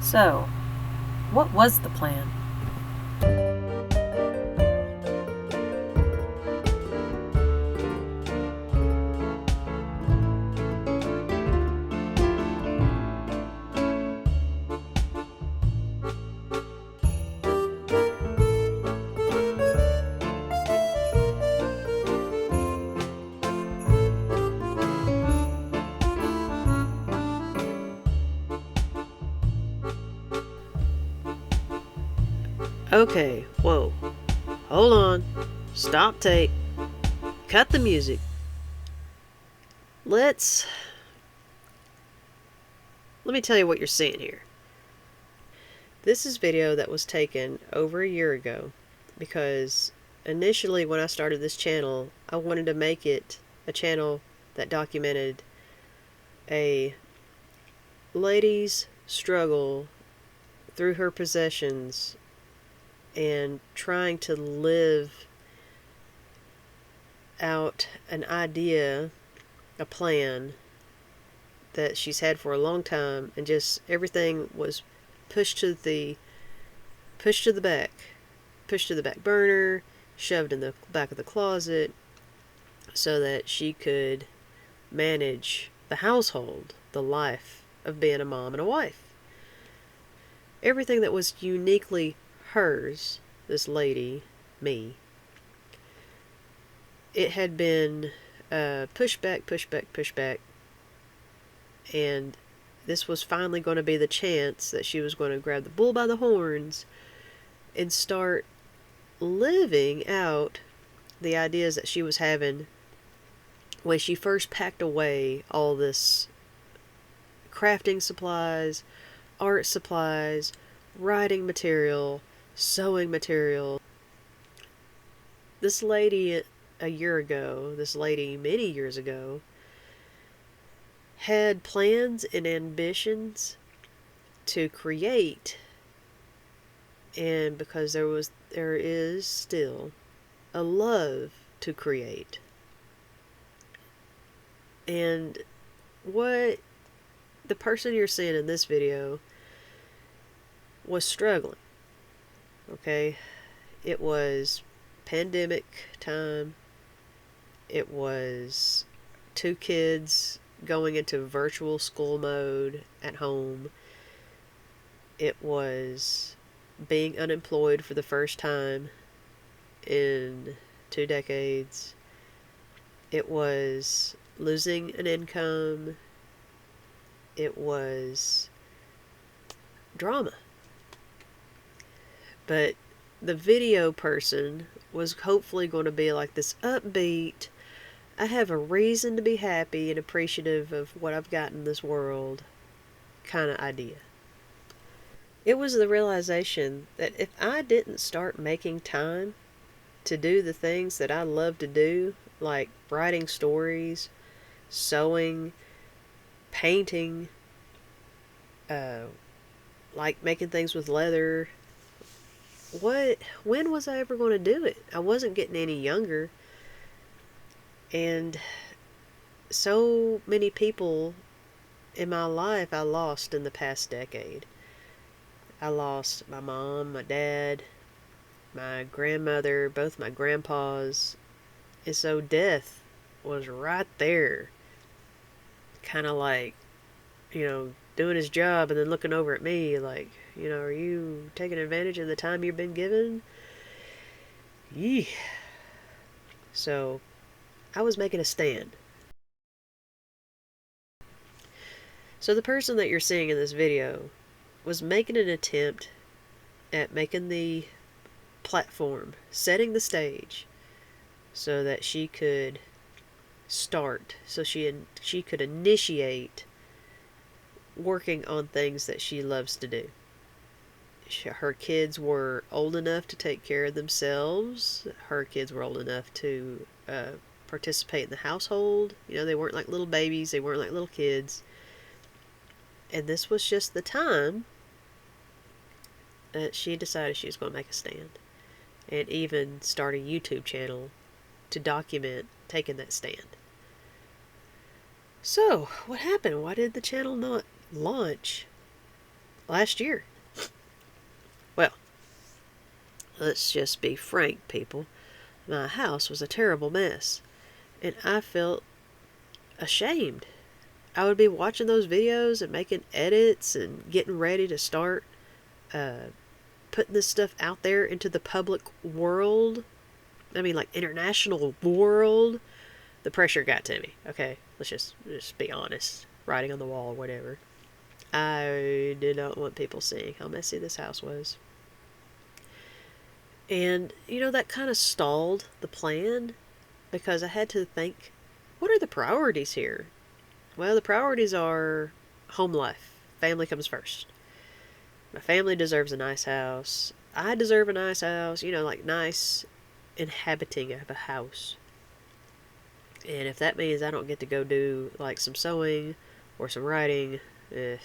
So, what was the plan? Okay, whoa. Hold on. Stop tape. Cut the music. Let me tell you what you're seeing here. This is video that was taken over a year ago because initially when I started this channel, I wanted to make it a channel that documented a lady's struggle through her possessions and trying to live out an idea, a plan that she's had for a long time, and just everything was pushed to the back, pushed to the back burner, shoved in the back of the closet so that she could manage the household, the life of being a mom and a wife. Everything that was uniquely hers, this lady, me, it had been pushed back, pushed back, pushed back, and this was finally going to be the chance that she was going to grab the bull by the horns and start living out the ideas that she was having when she first packed away all this crafting supplies, art supplies, writing material, sewing material. This lady a year ago, this lady many years ago, had plans and ambitions to create, and because there is still a love to create. And what the person you're seeing in this video was struggling. Okay? It was pandemic time. It was 2 kids going into virtual school mode at home. It was being unemployed for the first time in 2 decades. It was losing an income. It was drama. But the video person was hopefully going to be like this upbeat, I have a reason to be happy and appreciative of what I've got in this world kind of idea. It was the realization that if I didn't start making time to do the things that I love to do, like writing stories, sewing, painting, like making things with leather, when was I ever going to do it? I wasn't getting any younger. And so many people in my life I lost in the past decade. I lost my mom, my dad, my grandmother, both my grandpas. And so death was right there. Kind of like, doing his job and then looking over at me like, are you taking advantage of the time you've been given? Yee. So I was making a stand. So the person that you're seeing in this video was making an attempt at making the platform, setting the stage so that she could start, so she could initiate working on things that she loves to do. Her kids were old enough to take care of themselves. Her kids were old enough to participate in the household. They weren't like little babies. They weren't like little kids. And this was just the time that she decided she was going to make a stand. And even start a YouTube channel to document taking that stand. So, what happened? Why did the channel not launch? last year. Well, let's just be frank, people. My house was a terrible mess, and I felt ashamed. I would be watching those videos and making edits and getting ready to start putting this stuff out there into the public world. I mean, like, international world. The pressure got to me. Okay, let's just be honest. Writing on the wall or whatever. I did not want people seeing how messy this house was. And, that kind of stalled the plan because I had to think, what are the priorities here? Well, the priorities are home life. Family comes first. My family deserves a nice house. I deserve a nice house, like nice inhabiting of a house. And if that means I don't get to go do like some sewing or some writing, and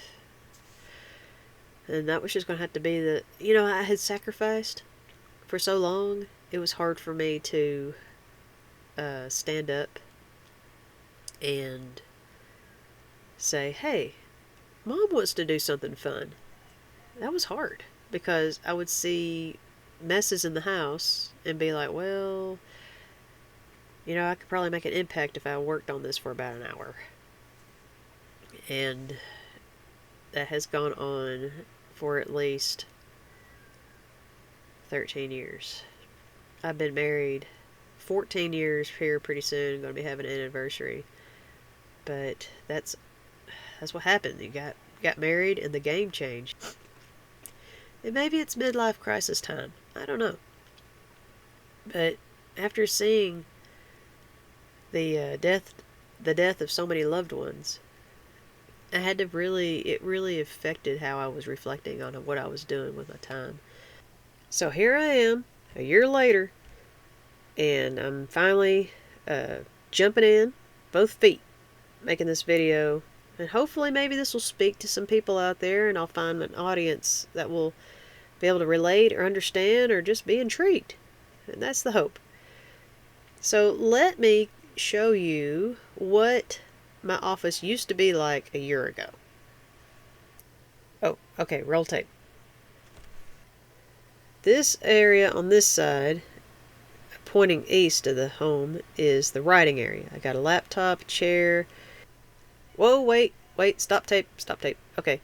that was just going to have to be I had sacrificed for so long. It was hard for me to stand up and say, hey, Mom wants to do something fun. That was hard because I would see messes in the house and be like, well, I could probably make an impact if I worked on this for about an hour. And that has gone on for at least 13 years. I've been married 14 years here pretty soon. Going to be having an anniversary. But that's what happened. You got married and the game changed. And maybe it's midlife crisis time. I don't know. But after seeing the death of so many loved ones, I had to it really affected how I was reflecting on what I was doing with my time. So here I am, a year later, and I'm finally jumping in, both feet, making this video. And hopefully maybe this will speak to some people out there, and I'll find an audience that will be able to relate or understand or just be intrigued. And that's the hope. So let me show you what my office used to be like a year ago. Oh, okay, roll tape. This area on this side, pointing east of the home, is the writing area. I got a laptop, a chair. Whoa, wait, stop tape. Okay.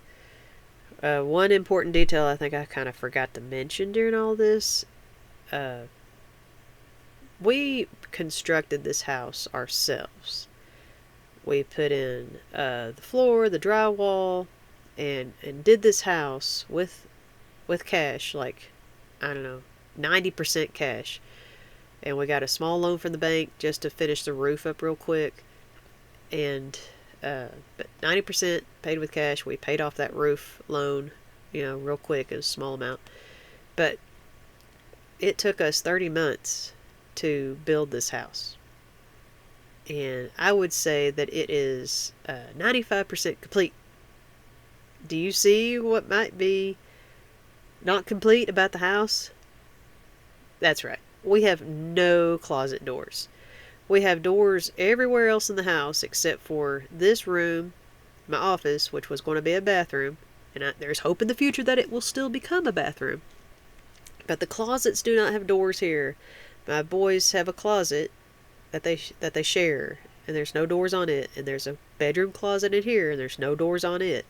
One important detail I think I kind of forgot to mention during all this. We constructed this house ourselves. We put in the floor, the drywall, and did this house with cash, like, I don't know, 90% cash. And we got a small loan from the bank just to finish the roof up real quick. And but 90% paid with cash. We paid off that roof loan, real quick, a small amount. But it took us 30 months to build this house. And I would say that it is 95% complete. Do you see what might be not complete about the house? That's right. We have no closet doors. We have doors everywhere else in the house except for this room, my office, which was going to be a bathroom. And there's hope in the future that it will still become a bathroom. But the closets do not have doors here. My boys have a closet that they share, and there's no doors on it. And there's a bedroom closet in here, and there's no doors on it.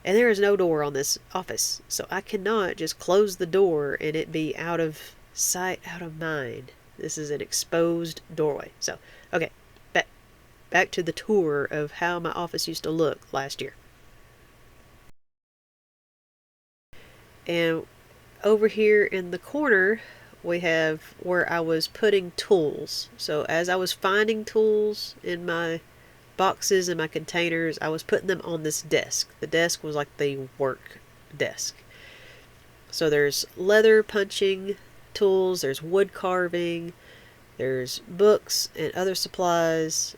And there is no door on this office. So I cannot just close the door and it be out of sight, out of mind. This is an exposed doorway. So, okay, back to the tour of how my office used to look last year. And over here in the corner, we have where I was putting tools. So as I was finding tools in my boxes and my containers, I was putting them on this desk. The desk was like the work desk. So there's leather punching tools, there's wood carving, there's books and other supplies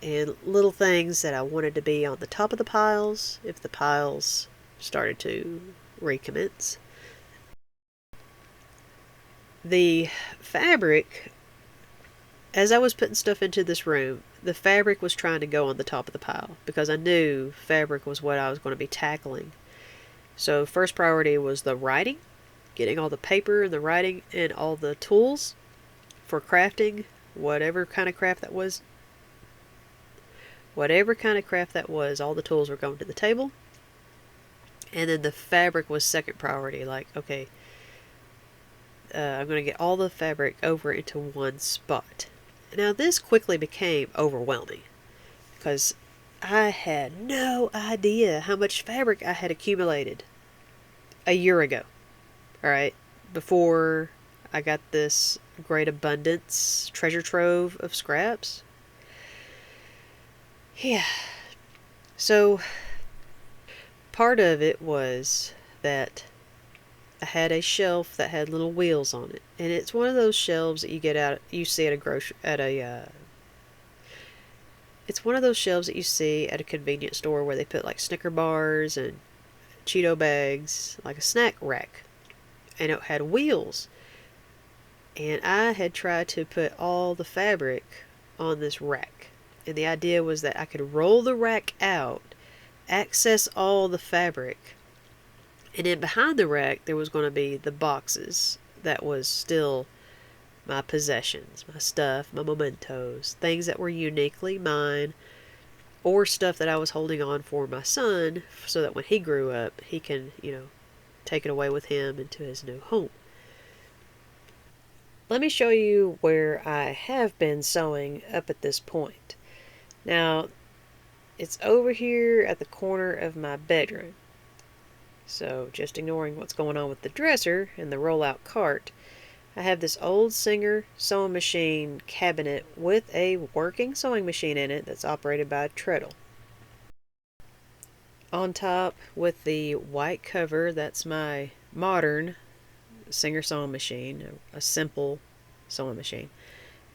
and little things that I wanted to be on the top of the piles if the piles started to recommence. The fabric, as I was putting stuff into this room, the fabric was trying to go on the top of the pile because I knew fabric was what I was going to be tackling. So first priority was the writing, getting all the paper and the writing and all the tools for crafting, whatever kind of craft that was. Whatever kind of craft that was, all the tools were going to the table. And then the fabric was second priority. Like, okay, I'm going to get all the fabric over into one spot. Now, this quickly became overwhelming because I had no idea how much fabric I had accumulated a year ago. Alright, before I got this great abundance treasure trove of scraps. Yeah. So, part of it was that I had a shelf that had little wheels on it, and it's one of those shelves that you see it's one of those shelves that you see at a convenience store where they put like Snicker bars and Cheeto bags, like a snack rack, and it had wheels. And I had tried to put all the fabric on this rack, and the idea was that I could roll the rack out, access all the fabric, and then behind the rack there was going to be the boxes that was still my possessions, my stuff, my mementos, things that were uniquely mine, or stuff that I was holding on for my son so that when he grew up he can, take it away with him into his new home. Let me show you where I have been sewing up at this point. Now, it's over here at the corner of my bedroom. So, just ignoring what's going on with the dresser and the roll-out cart, I have this old Singer sewing machine cabinet with a working sewing machine in it that's operated by a treadle. On top, with the white cover, that's my modern Singer sewing machine, a simple sewing machine,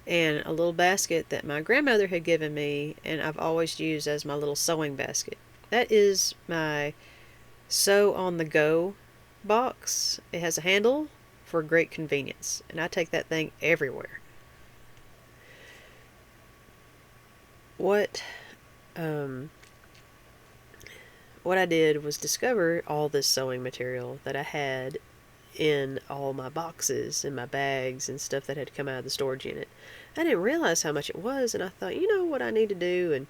and a little basket that my grandmother had given me and I've always used as my little sewing basket. That is my Sew on the Go box. It has a handle for great convenience, and I take that thing everywhere. What I did was discover all this sewing material that I had in all my boxes and my bags and stuff that had come out of the storage unit. I didn't realize how much it was, and I thought, what I need to do, and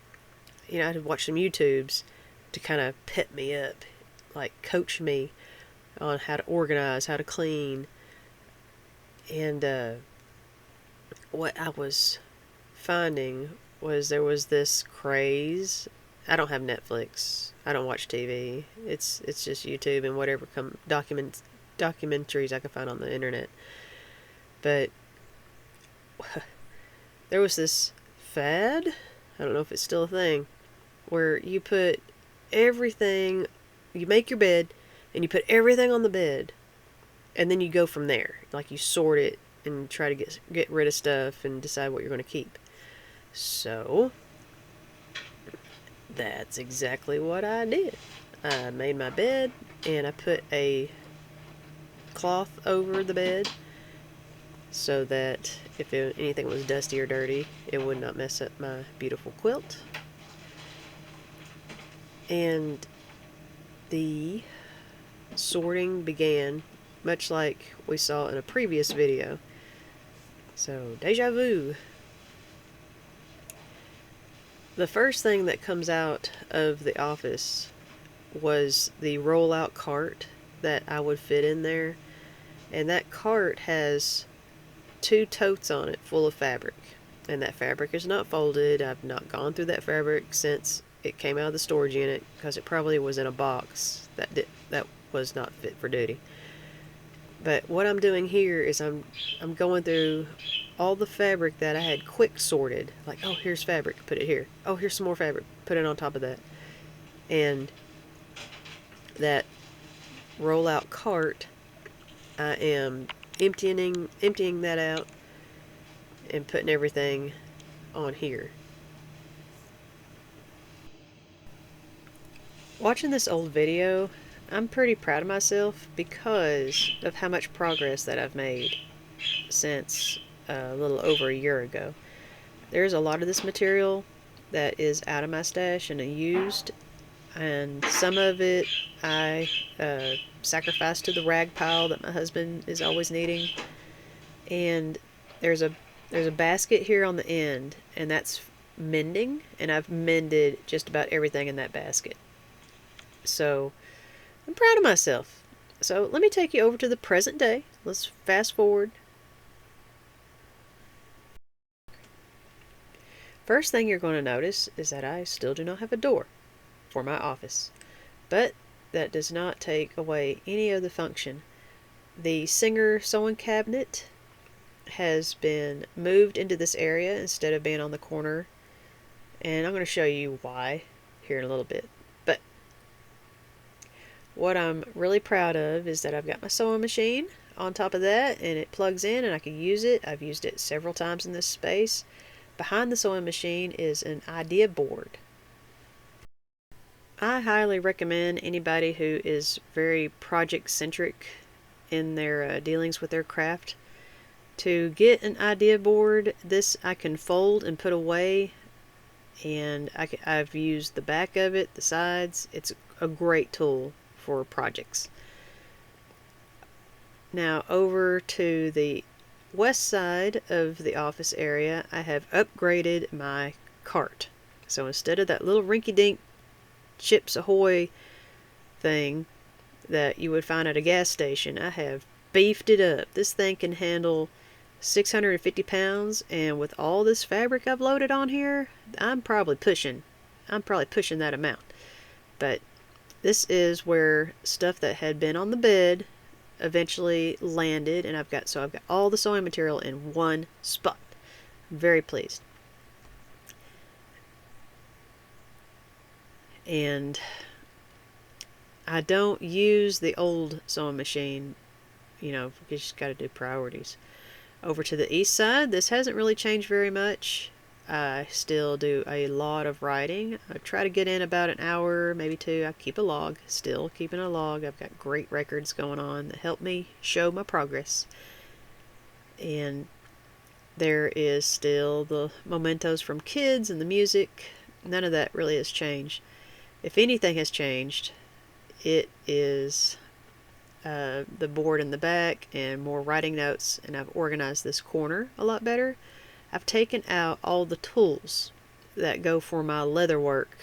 I had watched some YouTubes to kind of pep me up, like coach me on how to organize, how to clean, and what I was finding was there was this craze. I don't have Netflix. I don't watch TV. It's just YouTube and whatever documentaries I could find on the internet. But there was this fad, I don't know if it's still a thing, where you put everything, you make your bed, and you put everything on the bed, and then you go from there. Like you sort it and try to get rid of stuff and decide what you're going to keep. So that's exactly what I did. I made my bed and I put a cloth over the bed so that if anything was dusty or dirty, it would not mess up my beautiful quilt. And the sorting began much like we saw in a previous video. So, deja vu. The first thing that comes out of the office was the roll-out cart that I would fit in there. And that cart has 2 totes on it full of fabric. And that fabric is not folded. I've not gone through that fabric since it came out of the storage unit because it probably was in a box that was not fit for duty. But what I'm doing here is I'm going through all the fabric that I had quick sorted. Like, oh, here's fabric, put it here. Oh, here's some more fabric, put it on top of that. And that roll-out cart, I am emptying that out and putting everything on here. Watching this old video, I'm pretty proud of myself because of how much progress that I've made since a little over a year ago. There's a lot of this material that is out of my stash and unused, and some of it I sacrificed to the rag pile that my husband is always needing. And there's a basket here on the end, and that's mending, and I've mended just about everything in that basket. So I'm proud of myself. So let me take you over to the present day. Let's fast forward. First thing you're going to notice is that I still do not have a door for my office, but that does not take away any of the function. The Singer sewing cabinet has been moved into this area instead of being on the corner, and I'm going to show you why here in a little bit. But what I'm really proud of is that I've got my sewing machine on top of that, and it plugs in and I can use it. I've used it several times in this space. Behind the sewing machine is an idea board. I highly recommend anybody who is very project centric in their dealings with their craft to get an idea board. This I can fold and put away, and I've used the back of it, the sides. It's a great tool for projects. Now over to the west side of the office area, I have upgraded my cart. So instead of that little rinky-dink Chips Ahoy thing that you would find at a gas station, I have beefed it up. This thing can handle 650 pounds, and with all this fabric I've loaded on here, I'm probably pushing that amount. But this is where stuff that had been on the bed eventually landed, and I've got all the sewing material in one spot. I'm very pleased. And I don't use the old sewing machine, because you just got to do priorities. Over to the east side, this hasn't really changed very much. I still do a lot of writing. I try to get in about an hour, maybe two. I keep a log, still keeping a log. I've got great records going on that help me show my progress. And there is still the mementos from kids and the music. None of that really has changed. If anything has changed, it is the board in the back and more writing notes, and I've organized this corner a lot better. I've taken out all the tools that go for my leather work,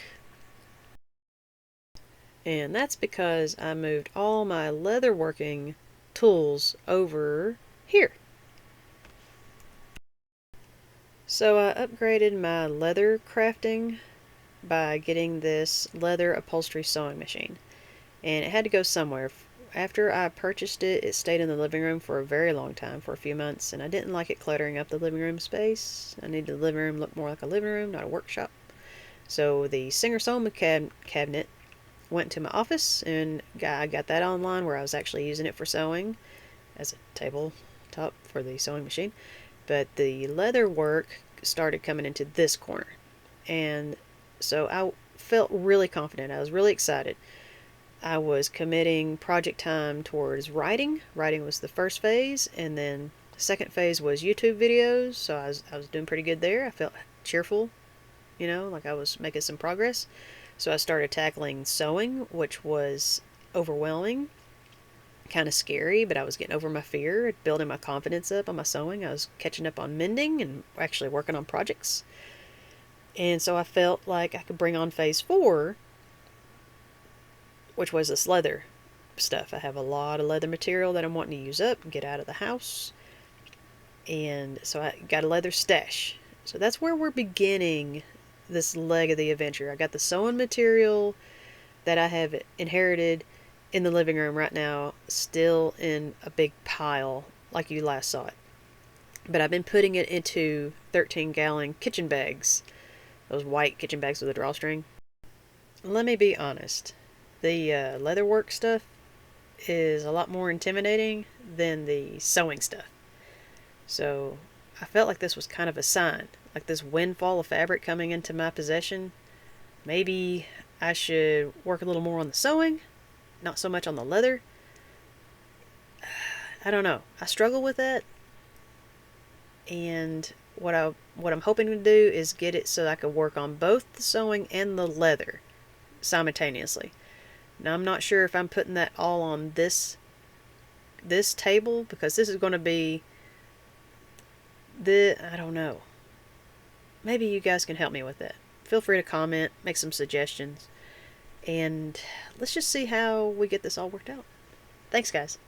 and that's because I moved all my leather working tools over here. So I upgraded my leather crafting by getting this leather upholstery sewing machine, and it had to go somewhere. After I purchased it, it stayed in the living room for a very long time, for a few months, and I didn't like it cluttering up the living room space. I needed the living room to look more like a living room, not a workshop. So the Singer sewing cabinet went to my office, and I got that online where I was actually using it for sewing as a tabletop for the sewing machine. But the leather work started coming into this corner, and so I felt really confident. I was really excited. I was committing project time towards writing. Writing was the first phase, and then the second phase was YouTube videos. So I was doing pretty good there. I felt cheerful, like I was making some progress. So I started tackling sewing, which was overwhelming, kind of scary, but I was getting over my fear, building my confidence up on my sewing. I was catching up on mending and actually working on projects. And so I felt like I could bring on phase 4, which was this leather stuff. I have a lot of leather material that I'm wanting to use up and get out of the house. And so I got a leather stash. So that's where we're beginning this leg of the adventure. I got the sewing material that I have inherited in the living room right now, still in a big pile like you last saw it. But I've been putting it into 13-gallon kitchen bags, those white kitchen bags with a drawstring. Let me be honest. The leatherwork stuff is a lot more intimidating than the sewing stuff. So I felt like this was kind of a sign, like this windfall of fabric coming into my possession. Maybe I should work a little more on the sewing, not so much on the leather. I don't know. I struggle with that. And what I'm hoping to do is get it so that I can work on both the sewing and the leather simultaneously. Now I'm not sure if I'm putting that all on this table, because this is going to be I don't know. Maybe you guys can help me with that. Feel free to comment, make some suggestions, and let's just see how we get this all worked out. Thanks, guys.